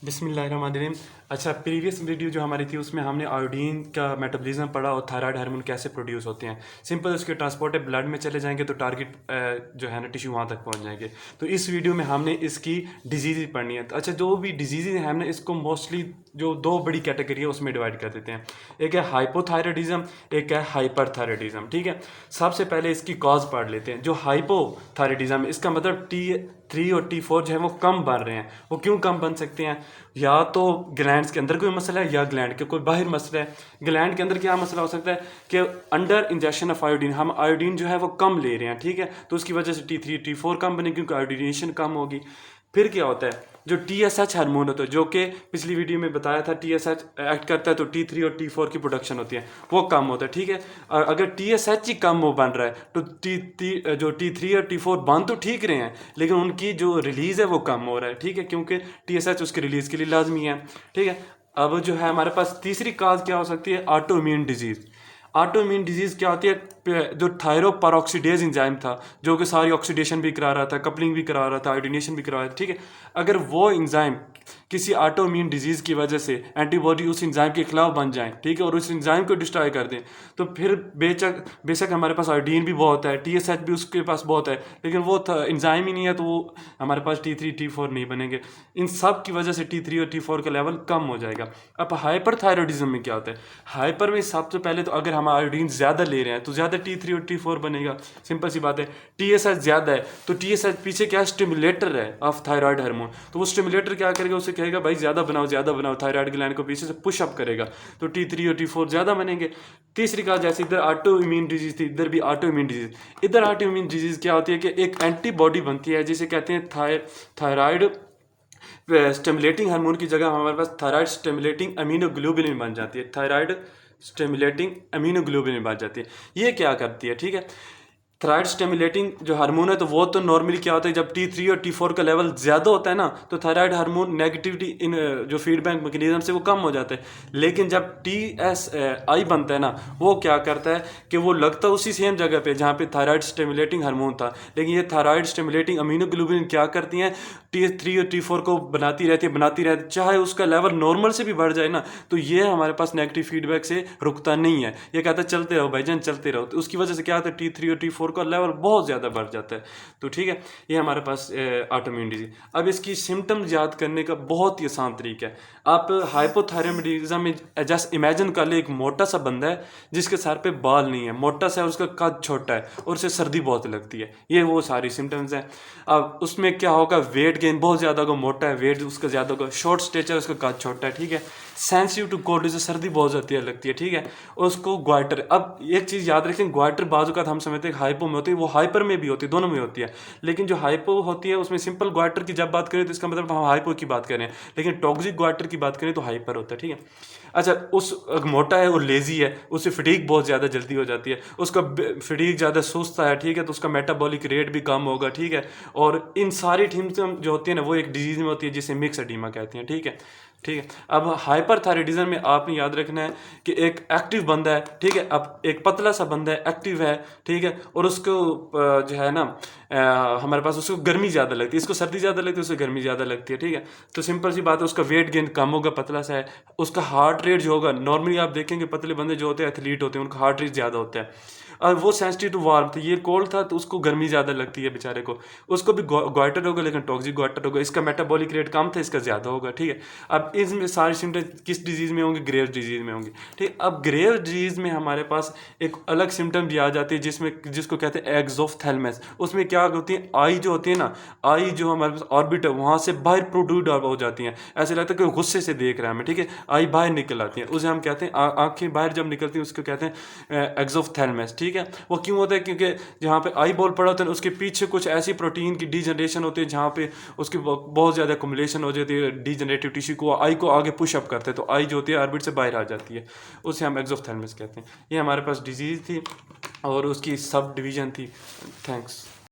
बिस्मिल्लाहिर्रहमानिर्रहीम। अच्छा, previous video जो हमारी थी उसमें हमने आयोडीन का मेटाबॉलिज्म पढ़ा और थायराइड हार्मोन कैसे प्रोड्यूस होते हैं। सिंपल उसके ट्रांसपोर्ट है, ब्लड में चले जाएंगे तो टारगेट जो है ना टिश्यू वहाँ तक पहुँच जाएंगे। तो इस वीडियो में हमने इसकी डिजीज़ पढ़नी है। तो अच्छा, जो भी डिजीज़ हैं हमने इसको मोस्टली जो दो बड़ी कैटेगरी है उसमें डिवाइड कर देते हैं। एक है हाइपोथायराइडिज्म, एक है हाइपरथायराइडिज्म। ठीक है, सबसे पहले इसकी कॉज पढ़ लेते हैं। जो हाइपोथायराइडिज्म, इसका मतलब T3 और T4 जो है वो कम बन रहे हैं। वो क्यों कम बन सकते हैं? या तो ग्लैंड्स के अंदर कोई मसला है या ग्लैंड के कोई बाहर मसला है। ग्लैंड के अंदर क्या मसला हो सकता है कि अंडर इंजेक्शन ऑफ आयोडीन, हम आयोडीन जो है वो कम ले रहे हैं। ठीक है, तो उसकी वजह से T3 T4 कम बने क्योंकि आयोडीनेशन कम होगी। फिर क्या होता है, जो TSH हार्मोन होता है, जो कि पिछली वीडियो में बताया था TSH एक्ट करता है तो T3 और T4 की प्रोडक्शन होती है, वो कम होता है। ठीक है, और अगर TSH ही कम वो बन रहा है तो जो T3 और T4 बन तो ठीक रहे हैं लेकिन उनकी जो रिलीज़ है वो कम हो रहा है। ठीक है, क्योंकि TSH उसकी रिलीज़ के लिए लाजमी है। ठीक है, अब जो है हमारे पास तीसरी काज क्या हो सकती है? Auto immune disease. Auto immune disease क्या होती है? जो थायरोपेरोक्सीडेज एंजाइम था जो कि सारी ऑक्सीडेशन भी करा रहा था, कपलिंग भी करा रहा था, आयोडीनेशन भी करा रहा था। ठीक है, अगर वो एंजाइम किसी ऑटो इम्यून डिजीज़ की वजह से एंटीबॉडी उस एंजाइम के खिलाफ बन जाए, ठीक है, और उस एंजाइम को डिस्ट्रॉय कर दें, तो फिर बेशक हमारे पास आयोडीन भी बहुत है, TSH भी उसके पास बहुत है, लेकिन वो एंजाइम ही नहीं है तो वो हमारे पास T3 T4 नहीं बनेंगे। इन सब की वजह से T3 और T4 का लेवल कम हो जाएगा। अब हाइपरथायरॉयडिज्म में क्या होता है? हाइपर में सबसे पहले तो अगर हम आयोडीन ज़्यादा ले रहे हैं तो ज़्यादा T3 और T4 बनेगा। सिंपल सी बात है। TSH ज़्यादा है तो TSH पीछे क्या स्टिमुलेटर है ऑफ थायराइड हार्मोन, तो वो स्टिमुलेटर क्या करेगा? उसे कहेगा भाई ज़्यादा बनाओ, थायराइड ग्लैंड को पीछे से पुश अप करेगा तो T3 और T4 ज़्यादा बनेंगे। तीसरी कहा, जैसे इधर ऑटो इम्यून डिजीज़ थी, इधर भी ऑटो इम्यून डिजीज़। इधर ऑटो इम्यून डिजीज़ क्या होती है कि एक एंटीबॉडी बनती है जिसे कहते हैं थायराइड स्टिमुलेटिंग हार्मोन की जगह हमारे पास थायराइड स्टिमुलेटिंग अमीनोग्लोबुलिन बन जाती है। थायराइड स्टिमुलेटिंग अमीनोग्लोबुलिन बन जाती है। ये क्या करती है? ठीक है, थायराइड स्टिमुलेटिंग जो हार्मोन है तो वो तो नॉर्मली क्या होता है, जब T3 और T4 का लेवल ज़्यादा होता है ना तो थायराइड हार्मोन नेगेटिविटी इन जो फीडबैक मैकेनिज्म से वो कम हो जाता है। लेकिन जब TSI बनता है ना, वो क्या करता है कि वो लगता है उसी सेम जगह पे जहाँ पे थायराइड स्टिमुलेटिंग हार्मोन था, लेकिन ये थायराइड स्टिमुलेटिंग अमीनोग्लोबुलिन क्या करती हैं? T3 और T4 को बनाती रहती है, चाहे उसका लेवल नॉर्मल से भी बढ़ जाए ना तो ये हमारे पास नेगेटिव फीडबैक से रुकता नहीं है। ये कहता है चलते रहो भाईजान, चलते रहो। तो उसकी वजह से क्या होता है? T3 और T4 का लेवल बहुत ज़्यादा बढ़ जाता है। तो ठीक है, ये हमारे पास ऑटोइम्यून डिजीज। अब इसकी सिम्टम्स याद करने का बहुत ही आसान तरीका है। आप हाइपोथायराइडिज्म में जस्ट इमेजिन कर ले, एक मोटा सा बंदा है जिसके सर पे बाल नहीं है, मोटा सा है, उसका कद छोटा है और उसे सर्दी बहुत लगती है। ये वो सारी सिम्टम्स हैं। अब उसमें क्या होगा? वेट गेन बहुत ज़्यादा होगा, मोटा है, वेट उसका ज़्यादा होगा, शॉर्ट स्टेचर, उसका कद छोटा है। ठीक है, सेंसिटिव टू कोल्ड, उसे सर्दी बहुत ज़्यादा लगती है। ठीक है, उसको ग्वाइटर। अब एक चीज़ याद रखें, ग्वाइटर बाजू का हम समझते हैं हाइपो में होती है, वो हाइपर में भी होती है, दोनों में होती है। लेकिन जो हाइपो होती है उसमें सिंपल ग्वाइटर की जब बात करें तो इसका मतलब हम हाइपो की बात करें, लेकिन टॉक्सिक ग्वाइटर की बात करें तो हाइपर होता है। ठीक है, अच्छा, उस मोटा है और लेजी है, उसे फटीग बहुत ज़्यादा जल्दी हो जाती है, उसका फटीग ज़्यादा सुस्त है। ठीक है, तो उसका मेटाबॉलिक रेट भी कम होगा। ठीक है, और इन सारी सिम्टम जो होती है ना वो एक डिजीज़ में होती है जिसे मिक्स एडीमा कहते हैं। ठीक है, ठीक है। अब हाइपरथायराइडिज्म में आपने याद रखना है कि एक एक्टिव बंदा है, ठीक है, अब एक पतला सा बंदा है, एक्टिव है, ठीक है, और उसको जो है ना हमारे पास उसको गर्मी ज़्यादा लगती है, इसको सर्दी ज़्यादा लगती है, उसको गर्मी ज़्यादा लगती है। ठीक है, तो सिंपल सी बात है, उसका वेट गेन कम होगा, पतला सा है, उसका हार्ट रेट जो होगा, नॉर्मली आप देखेंगे पतले बंदे जो होते हैं एथलीट होते हैं उनका हार्ट रेट ज़्यादा होता है। और वो सेंसिटिव टू वार्म था, ये कोल्ड था तो उसको गर्मी ज़्यादा लगती है बेचारे को, उसको भी ग्वाइटर होगा लेकिन टॉक्सिक ग्वाइटर होगा, इसका मेटाबॉलिक रेट कम था, इसका ज़्यादा होगा। ठीक है, अब इसमें सारे सिम्टम किस डिजीज़ में होंगे? ग्रेव डिजीज़ में होंगे। ठीक है, अब ग्रेव डिजीज़ में हमारे पास एक अलग सिम्टम भी आ जाती है जिसको कहते हैं एक्सोफ्थैल्मस। उसमें क्या होती है? आई जो होती है ना, आई जो हमारे पास ऑर्बिट है वहाँ से बाहर प्रोड्यूड हो जाती हैं, ऐसे लगता है कि गुस्से से देख रहा है हमें। ठीक है, आई बाहर निकल आती हैं, उसे हम कहते हैं आँखें बाहर जब निकलती हैं उसको कहते हैं एक्सोफ्थैल्मस। ठीक है, वो क्यों होता है? क्योंकि जहाँ पे आई बॉल पड़ा होता है उसके पीछे कुछ ऐसी प्रोटीन की डीजनरेशन होती है जहाँ पे उसकी बहुत ज़्यादा एक्युमुलेशन हो जाती है, डीजनरेटिव टिश्यू को, आई को आगे पुशअप करते हैं, तो आई जो होती है ऑर्बिट से बाहर आ जाती है, उसे हम एक्सोफ्थैल्मस कहते हैं। ये हमारे पास डिजीज़ थी और उसकी सब डिवीज़न थी। थैंक्स।